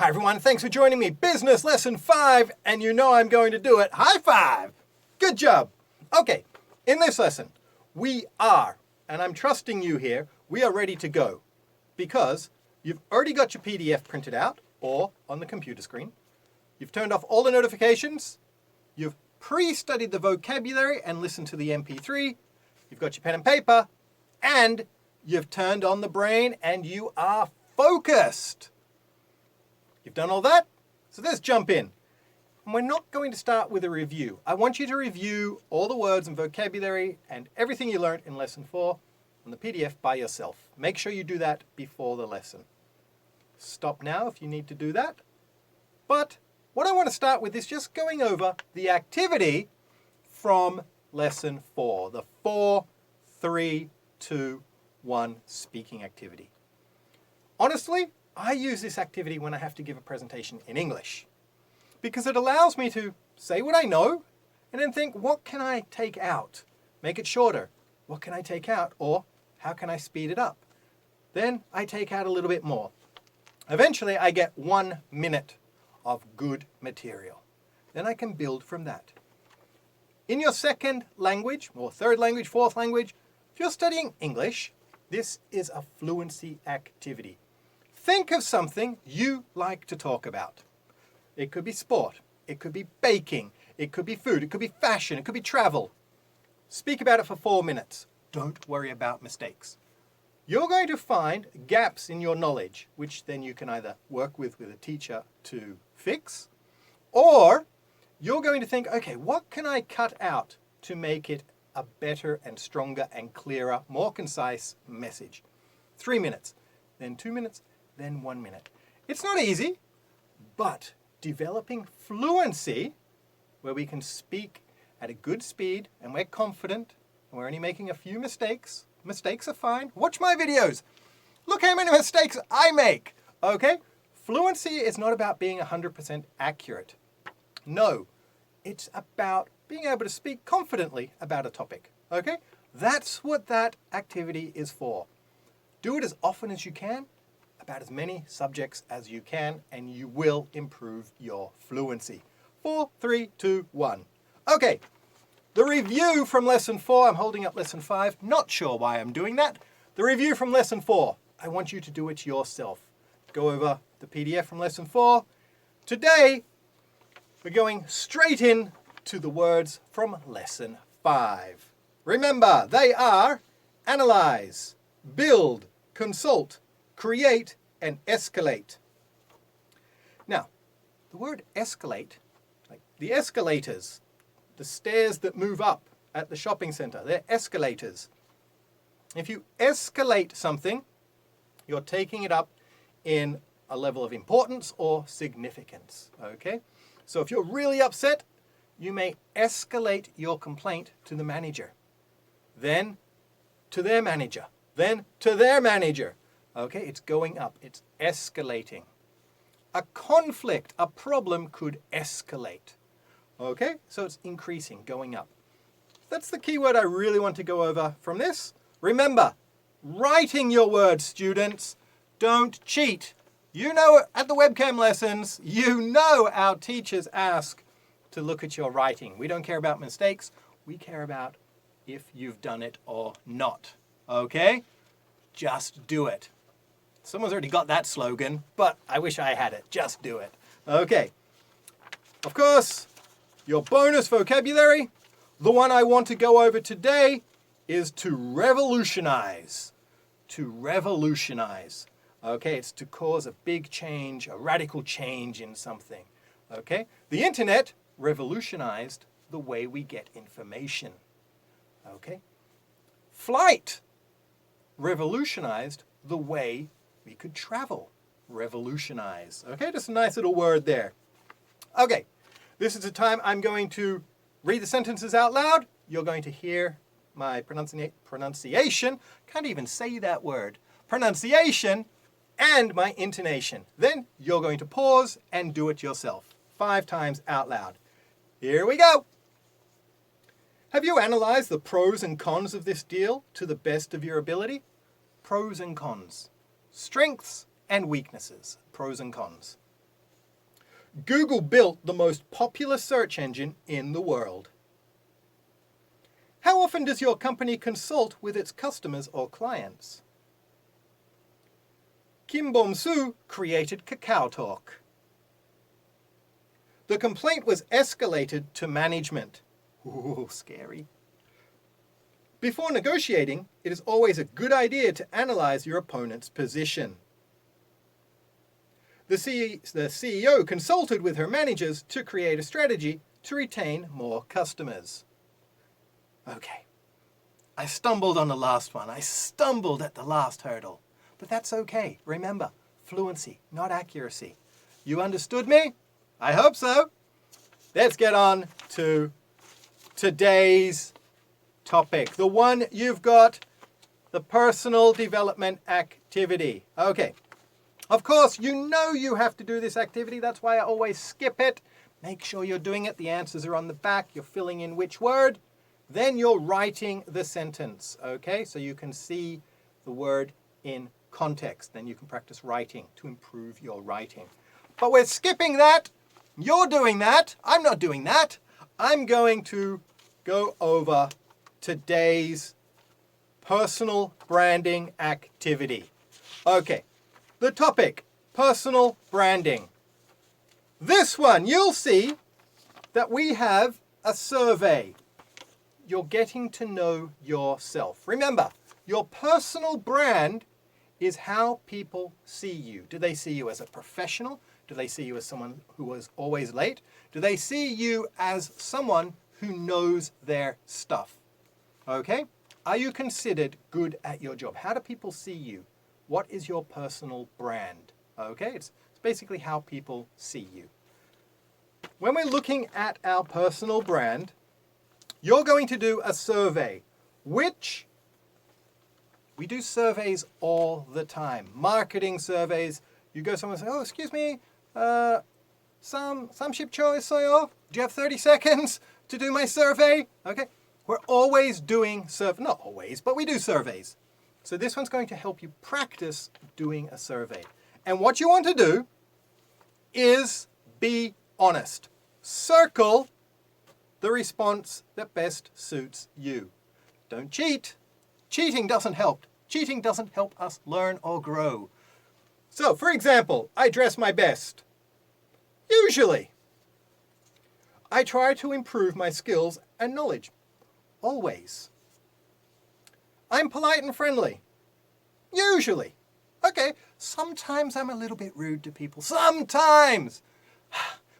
Hi everyone, thanks for joining me. Business lesson 5, and you know I'm going to do it. High five! Good job. Okay, in this lesson, we are, and I'm trusting you here, we are ready to go because you've already got your PDF printed out or on the computer screen. You've turned off all the notifications. You've pre-studied the vocabulary and listened to the MP3. You've got your pen and paper, and you've turned on the brain and you are focused. You've done all that, so let's jump in. And we're not going to start with a review. I want you to review all the words and vocabulary and everything you learned in lesson 4 on the PDF by yourself. Make sure you do that before the lesson. Stop now if you need to do that. But what I want to start with is just going over the activity from lesson 4, the 4, 3, 2, 1 speaking activity. Honestly, I use this activity when I have to give a presentation in English because it allows me to say what I know and then think, what can I take out? Make it shorter. What can I take out? Or how can I speed it up? Then I take out a little bit more. Eventually, I get 1 minute of good material. Then I can build from that. In your second language, or third language, fourth language, if you're studying English, this is a fluency activity. Think of something you like to talk about. It could be sport, it could be baking, it could be food, it could be fashion, it could be travel. Speak about it for 4 minutes. Don't worry about mistakes. You're going to find gaps in your knowledge, which then you can either work with a teacher to fix, or you're going to think, okay, what can I cut out to make it a better and stronger and clearer, more concise message? 3 minutes, then 2 minutes, then 1 minute. It's not easy, but developing fluency, where we can speak at a good speed and we're confident and we're only making a few mistakes. Mistakes are fine. Watch my videos. Look how many mistakes I make. Okay? Fluency is not about being 100% accurate. No, it's about being able to speak confidently about a topic. Okay? That's what that activity is for. Do it as often as you can, about as many subjects as you can, and you will improve your fluency. 4, 3, 2, 1. Okay, the review from lesson 4, I'm holding up lesson 5, not sure why I'm doing that. The review from lesson 4, I want you to do it yourself. Go over the PDF from lesson 4. Today, we're going straight in to the words from lesson 5. Remember, they are analyze, build, consult, create, and escalate. Now, the word escalate, like the escalators, the stairs that move up at the shopping center, they're escalators. If you escalate something, you're taking it up in a level of importance or significance, okay? So if you're really upset, you may escalate your complaint to the manager, then to their manager, then to their manager. Okay, it's going up, it's escalating. A conflict, a problem could escalate. Okay, so it's increasing, going up. That's the key word I really want to go over from this. Remember, writing your words, students. Don't cheat. You know, at the webcam lessons, you know our teachers ask to look at your writing. We don't care about mistakes. We care about if you've done it or not. Okay? Just do it. Someone's already got that slogan, but I wish I had it. Just do it. Okay. Of course, your bonus vocabulary, the one I want to go over today, is to revolutionize. To revolutionize. Okay, it's to cause a big change, a radical change in something. Okay? The internet revolutionized the way we get information. Okay? Flight revolutionized the way we could travel. Revolutionize. Okay, just a nice little word there. Okay, this is the time I'm going to read the sentences out loud. You're going to hear my pronunciation. Can't even say that word. Pronunciation and my intonation. Then you're going to pause and do it yourself. 5 times out loud. Here we go. Have you analyzed the pros and cons of this deal to the best of your ability? Pros and cons. Strengths and weaknesses. Pros and cons. Google built the most popular search engine in the world. How often does your company consult with its customers or clients? Kim Bom-soo created Kakao Talk. The complaint was escalated to management. Ooh, scary. Before negotiating, it is always a good idea to analyze your opponent's position. The CEO consulted with her managers to create a strategy to retain more customers. Okay, I stumbled on the last one. I stumbled at the last hurdle. But that's okay. Remember, fluency, not accuracy. You understood me? I hope so. Let's get on to today's topic. The one you've got, the personal development activity. Okay. Of course, you know you have to do this activity. That's why I always skip it. Make sure you're doing it. The answers are on the back. You're filling in which word. Then you're writing the sentence. Okay? So you can see the word in context. Then you can practice writing to improve your writing. But we're skipping that. You're doing that. I'm not doing that. I'm going to go over today's personal branding activity. Okay, the topic, personal branding. This one, you'll see that we have a survey. You're getting to know yourself. Remember, your personal brand is how people see you. Do they see you as a professional? Do they see you as someone who was always late? Do they see you as someone who knows their stuff? Okay? Are you considered good at your job? How do people see you? What is your personal brand? Okay? It's basically how people see you. When we're looking at our personal brand, you're going to do a survey, which we do surveys all the time. Marketing surveys. You go somewhere and say, oh, excuse me, 삼십초 있어요? Do you have 30 seconds to do my survey? Okay. We're always doing not always, but we do surveys. So this one's going to help you practice doing a survey. And what you want to do is be honest. Circle the response that best suits you. Don't cheat. Cheating doesn't help. Cheating doesn't help us learn or grow. So, for example, I dress my best. Usually. I try to improve my skills and knowledge. Always. I'm polite and friendly. Usually. Okay, sometimes I'm a little bit rude to people. Sometimes.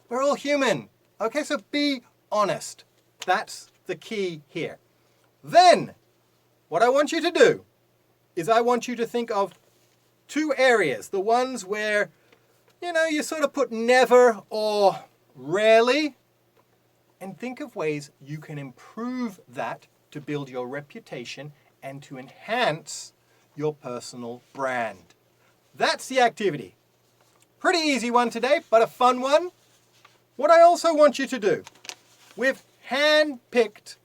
We're all human. Okay, so be honest. That's the key here. Then, what I want you to do is I want you to think of two areas. The ones where, you sort of put never or rarely. And think of ways you can improve that to build your reputation and to enhance your personal brand. That's the activity. Pretty easy one today, but a fun one. What I also want you to do, we've hand-picked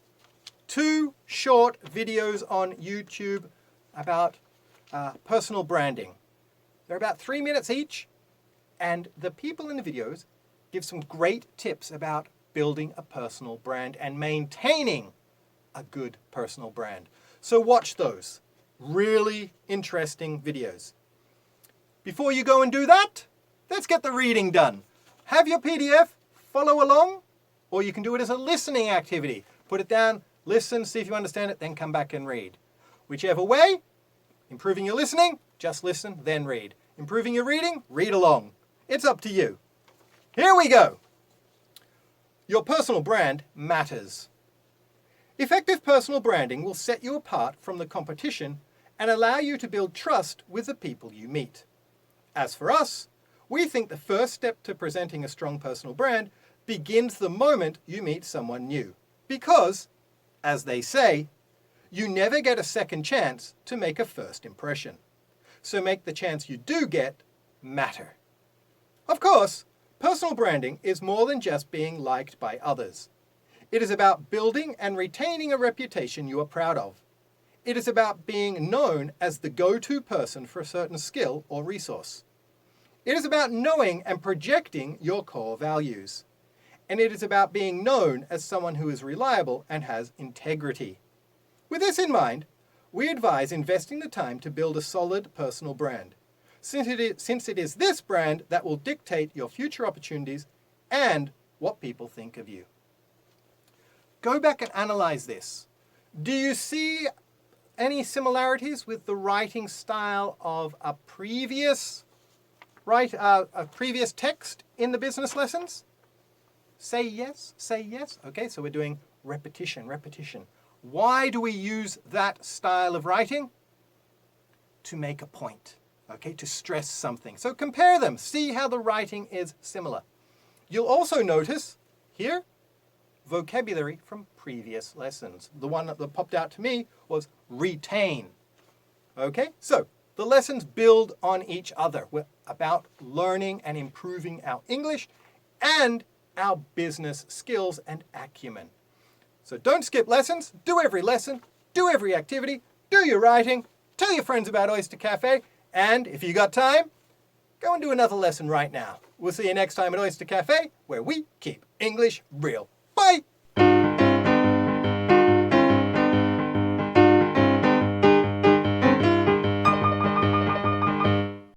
2 short videos on YouTube about personal branding. They're about 3 minutes each, and the people in the videos give some great tips about building a personal brand and maintaining a good personal brand. So watch those. Really interesting videos. Before you go and do that, let's get the reading done. Have your PDF, follow along, or you can do it as a listening activity. Put it down, listen, see if you understand it, then come back and read. Whichever way, improving your listening, just listen, then read. Improving your reading, read along. It's up to you. Here we go. Your personal brand matters. Effective personal branding will set you apart from the competition and allow you to build trust with the people you meet. As for us, we think the first step to presenting a strong personal brand begins the moment you meet someone new. Because, as they say, you never get a second chance to make a first impression. So make the chance you do get matter. Of course, personal branding is more than just being liked by others. It is about building and retaining a reputation you are proud of. It is about being known as the go-to person for a certain skill or resource. It is about knowing and projecting your core values. And it is about being known as someone who is reliable and has integrity. With this in mind, we advise investing the time to build a solid personal brand, since it is this brand that will dictate your future opportunities and what people think of you. Go back and analyze this. Do you see any similarities with the writing style of a previous text in the business lessons? Say yes, say yes. Okay, so we're doing repetition. Why do we use that style of writing? To make a point, okay, to stress something. So compare them, see how the writing is similar. You'll also notice here, vocabulary from previous lessons. The one that popped out to me was retain. Okay, so the lessons build on each other. We're about learning and improving our English and our business skills and acumen. So don't skip lessons, do every lesson, do every activity, do your writing, tell your friends about Oyster Cafe, and if you got time, go and do another lesson right now. We'll see you next time at Oyster Cafe, where we keep English real.